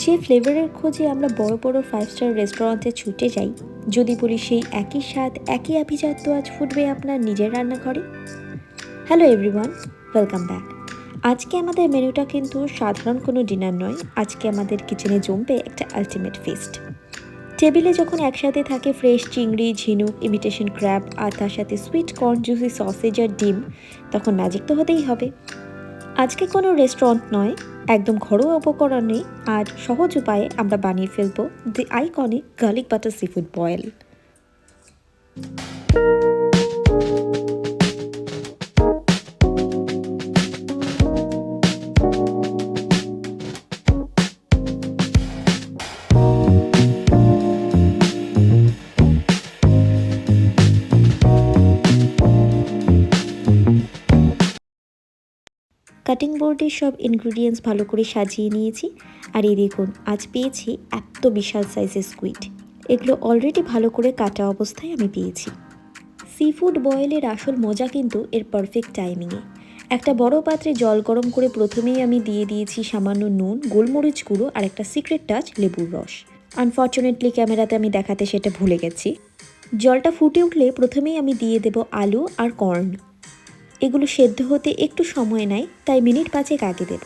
যে ফ্লেভারের খোঁজে আমরা বড় বড় 5 স্টার রেস্টুরেন্টে ছুটে যাই, যদি বলি সেই একই স্বাদ একই আভিজাত্য আজ ফুটবে আপনার নিজের রান্নাঘরে। Hello everyone, welcome back. আজকে আমাদের মেনুটা কিন্তু সাধারণ কোনো ডিনার নয়, আজকে আমাদের কিচেনে জমবে একটা আলটিমেট ফিস্ট। টেবিলে যখন একসাথে থাকে ফ্রেশ চিংড়ি, ঝিনুক, ইমিটেশন ক্র্যাব আর তার সাথে সুইট কর্ন, জুসি সসেজ আর ডিম, তখন ম্যাজিক তো হতেই হবে। আজকে কোনো রেস্টুরেন্ট নয়, একদম ঘরোয়া উপকরণে আর সহজ উপায়ে আমরা বানিয়ে ফেলবো the iconic garlic butter seafood boil. Cutting বোর্ডে সব ইনগ্রিডিয়েন্টস ভালো করে সাজিয়ে নিয়েছি। আর এই দেখুন, আজ পেয়েছি এত বিশাল সাইজের স্কুইড। এগুলো অলরেডি ভালো করে কাটা অবস্থায় আমি পেয়েছি। সি ফুড বয়েলের আসল মজা কিন্তু এর পারফেক্ট টাইমিংয়ে। একটা বড় পাত্রে জল গরম করে প্রথমেই আমি দিয়ে দিয়েছি সামান্য নুন, গোলমরিচ গুঁড়ো আর একটা সিক্রেট টাচ লেবুর রস। আনফর্চুনেটলি ক্যামেরাতে আমি দেখাতে সেটা ভুলে গেছি। জলটা ফুটে উঠলে প্রথমেই আমি দিয়ে দেব আলু আর কর্ন। এগুলো সেদ্ধ হতে একটু সময় নেয়, তাই মিনিট 5 আগে দেব।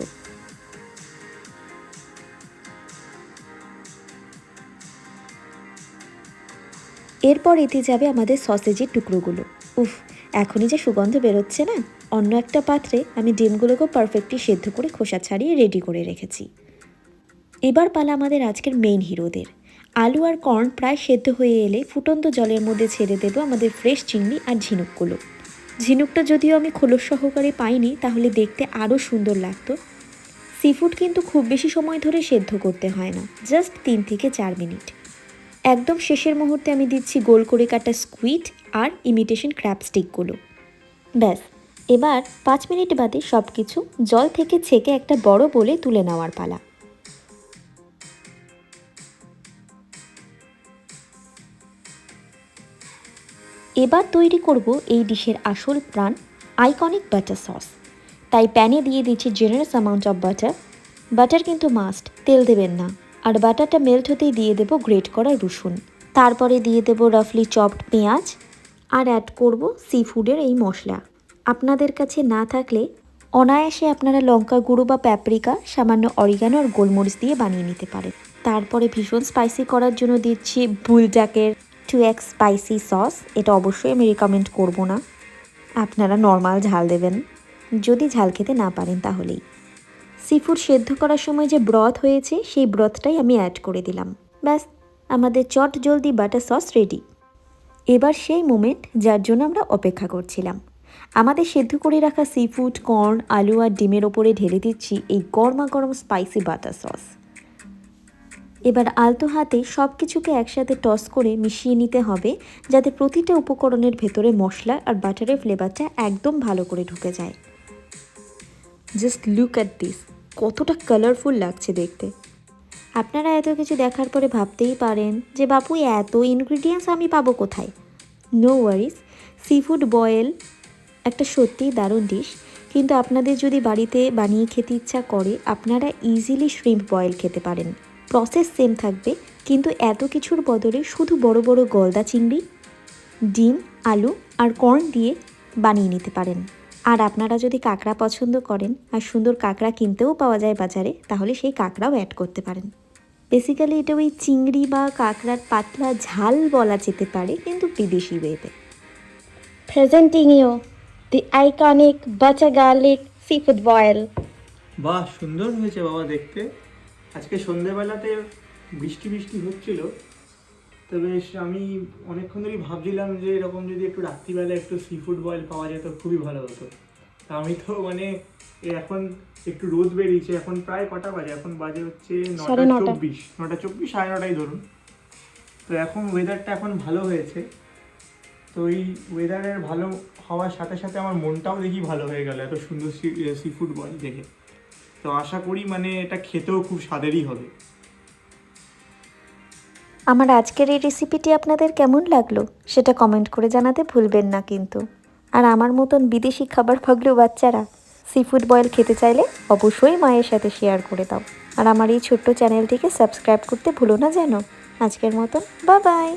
এরপর এতে যাবে আমাদের সসেজের টুকরোগুলো। উফ, এখনই যে সুগন্ধ বেরোচ্ছে না। অন্য একটা পাত্রে আমি ডিমগুলোকেও পারফেক্টলি সেদ্ধ করে খোসা ছাড়িয়ে রেডি করে রেখেছি। এবার পালা আমাদের আজকের মেইন হিরোদের। আলু আর কর্ন প্রায় সেদ্ধ হয়ে এলে ফুটন্ত জলের মধ্যে ছেড়ে দেবো আমাদের ফ্রেশ চিংড়ি আর ঝিনুকগুলো। ঝিনুকটা যদিও আমি খোলস সহকারে পাইনি, তাহলে দেখতে আরও সুন্দর লাগতো। সিফুড কিন্তু খুব বেশি সময় ধরে সেদ্ধ করতে হয় না, জাস্ট 3 থেকে 4 মিনিট। একদম শেষের মুহূর্তে আমি দিচ্ছি গোল করে কাটা স্কুইড আর ইমিটেশন ক্র্যাব স্টিকগুলো। ব্যাস, এবার 5 মিনিট বাদে সব কিছু জল থেকে ছেঁকে একটা বড় বোলে তুলে নেওয়ার পালা। এবার তৈরি করব এই ডিশের আসল প্রাণ, আইকনিক বাটার সস। তাই প্যানে দিয়ে দিচ্ছি generous amount of butter. Butter কিন্তু মাস্ট, তেল দেবেন না। আর বাটারটা মেল্ট হতেই দিয়ে দেবো গ্রেট করা রসুন। তারপরে দিয়ে দেবো রাফলি চপড পেঁয়াজ আর অ্যাড করব সি ফুডের এই মশলা। আপনাদের কাছে না থাকলে অনায়াসে আপনারা লঙ্কা গুঁড়ো বা প্যাপরিকা, সামান্য অরিগানো আর গোলমরিচ দিয়ে বানিয়ে নিতে পারেন। তারপরে ভীষণ স্পাইসি করার জন্য দিচ্ছি বুলডাকের 2x স্পাইসি সস। এটা অবশ্যই আমি রেকমেন্ড করব না, আপনারা নর্মাল ঝাল দেবেন যদি ঝাল খেতে না পারেন তাহলেই। সিফুড সেদ্ধ করার সময় যে ব্রথ হয়েছে সেই ব্রথটাই আমি অ্যাড করে দিলাম। ব্যাস, আমাদের চট জলদি বাটার সস রেডি। এবার সেই মোমেন্ট যার জন্য আমরা অপেক্ষা করছিলাম। আমাদের সেদ্ধ করে রাখা সিফুড, কর্ন, আলু আর ডিমের ওপরে ঢেলে দিচ্ছি এই গরমা গরম স্পাইসি বাটার সস। এবার আলতো হাতে সব কিছুকে একসাথে টস করে মিশিয়ে নিতে হবে, যাতে প্রতিটা উপকরণের ভেতরে মশলা আর বাটারের ফ্লেভারটা একদম ভালো করে ঢুকে যায়। জাস্ট লুক অ্যাট দিস, কতটা কালারফুল লাগছে দেখতে। আপনারা এত কিছু দেখার পরে ভাবতেই পারেন যে বাপু এত ইনগ্রিডিয়েন্টস আমি পাবো কোথায়। নো ওয়ারিস, সিফুড বয়েল একটা সত্যিই দারুণ ডিশ। কিন্তু আপনাদের যদি বাড়িতে বানিয়ে খেতে ইচ্ছা করে, আপনারা ইজিলি শ্রিম্প বয়েল খেতে পারেন। প্রসেস সেম থাকবে, কিন্তু এত কিছুর বদলে শুধু বড় বড় গলদা চিংড়ি, ডিম, আলু আর কর্ন দিয়ে বানিয়ে নিতে পারেন। আর আপনারা যদি কাঁকড়া পছন্দ করেন, আর সুন্দর কাঁকড়া কিনতেও পাওয়া যায় বাজারে, তাহলে সেই কাঁকড়াও অ্যাড করতে পারেন। বেসিক্যালি এটা ওই চিংড়ি বা কাঁকড়ার পাতলা ঝাল বলা যেতে পারে, কিন্তু বিদেশি ওয়েতে। Presenting you the iconic butter garlic seafood boil. বাহ, সুন্দর হয়েছে বাবা দেখতে। আজকে সন্ধ্যেবেলাতে বৃষ্টি বৃষ্টি হচ্ছিল, তবে আমি অনেকক্ষণ ধরেই ভাবছিলাম যে এরকম যদি একটু রাত্রিবেলা একটু সি ফুড বয়েল পাওয়া যেত খুবই ভালো হতো। তা আমি তো এখন একটু রোদ বেরিয়েছে, এখন প্রায় কটা বাজে, এখন বাজে হচ্ছে 9:24, 9:24, 9:30 ধরুন। তো এখন ওয়েদারটা এখন ভালো হয়েছে। তো এই ওয়েদারের ভালো হওয়ার সাথে সাথে আমার মনটাও দেখি ভালো হয়ে গেল এত সুন্দর সি ফুড বয়েল দেখে। তো আশা করি এটা খেতেও খুব স্বাদেরই হবে। আমার আজকের এই রেসিপিটি আপনাদের কেমন লাগলো সেটা কমেন্ট করে জানাতে ভুলবেন না কিন্তু। আর আমার মতন বিদেশি খাবার ভাগলেও বাচ্চারা সিফুড বয়েল খেতে চাইলে অবশ্যই মায়ের সাথে শেয়ার করে দাও। আর আমার এই ছোট্ট চ্যানেলটিকে সাবস্ক্রাইব করতে ভুলো না যেন। আজকের মতন বাই বাই।